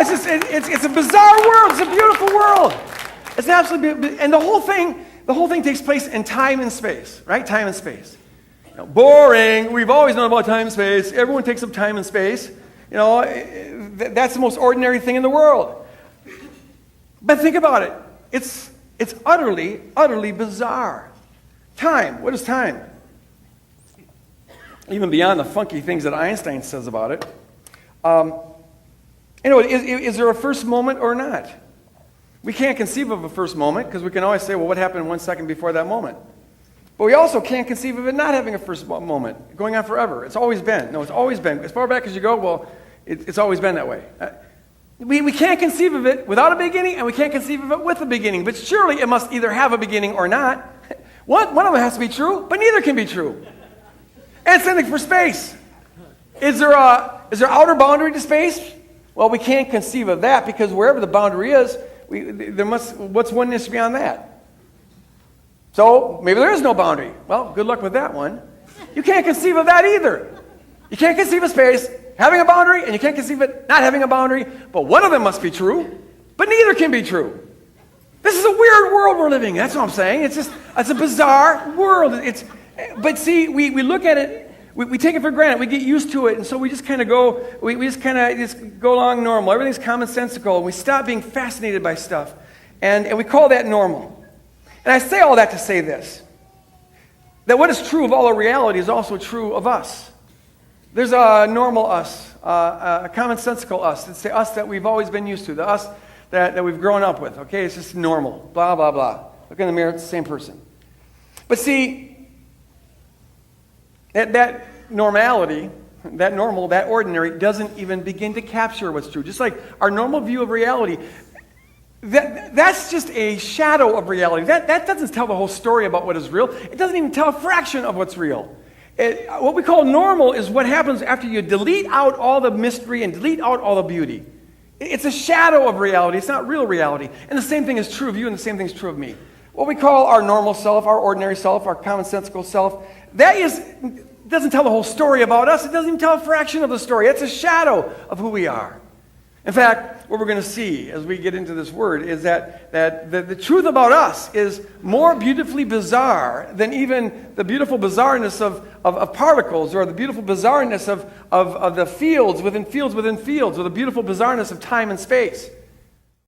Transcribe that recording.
it's just, it's a bizarre world. It's a beautiful world. It's absolutely, and the whole thing takes place in time and space, right? Time and space. Boring. We've always known about time and space. Everyone takes up time and space. That's the most ordinary thing in the world. But think about it. It's utterly, utterly bizarre. Time. What is time? Even beyond the funky things that Einstein says about it. Is there a first moment or not? We can't conceive of a first moment because we can always say, well, what happened 1 second before that moment? But we also can't conceive of it not having a first moment, going on forever. It's always been. No, it's always been. As far back as you go, well, it's always been that way. We can't conceive of it without a beginning, and we can't conceive of it with a beginning. But surely it must either have a beginning or not. One of them has to be true, but neither can be true. And same thing for space. Is there outer boundary to space? Well, we can't conceive of that because wherever the boundary is, what's oneness beyond that? So maybe there is no boundary. Well, good luck with that one. You can't conceive of that either. You can't conceive of space having a boundary, and you can't conceive of it not having a boundary. But one of them must be true, but neither can be true. This is a weird world we're living in. That's what I'm saying. It's a bizarre world. But see, we look at it. We take it for granted. We get used to it, and so we just kind of go. We just go along normal. Everything's commonsensical, and we stop being fascinated by stuff, and we call that normal. And I say all that to say this: that what is true of all of reality is also true of us. There's a normal us, a commonsensical us. It's the us that we've always been used to, the us that we've grown up with. Okay, it's just normal. Blah blah blah. Look in the mirror; it's the same person. But see. That normality, that normal, that ordinary, doesn't even begin to capture what's true. Just like our normal view of reality, that's just a shadow of reality. That doesn't tell the whole story about what is real. It doesn't even tell a fraction of what's real. What we call normal is what happens after you delete out all the mystery and delete out all the beauty. It's a shadow of reality. It's not real reality. And the same thing is true of you, and the same thing is true of me. What we call our normal self, our ordinary self, our commonsensical self, doesn't tell the whole story about us. It doesn't even tell a fraction of the story. It's a shadow of who we are. In fact, what we're going to see as we get into this word is that the truth about us is more beautifully bizarre than even the beautiful bizarreness of particles, or the beautiful bizarreness of the fields within fields within fields, or the beautiful bizarreness of time and space.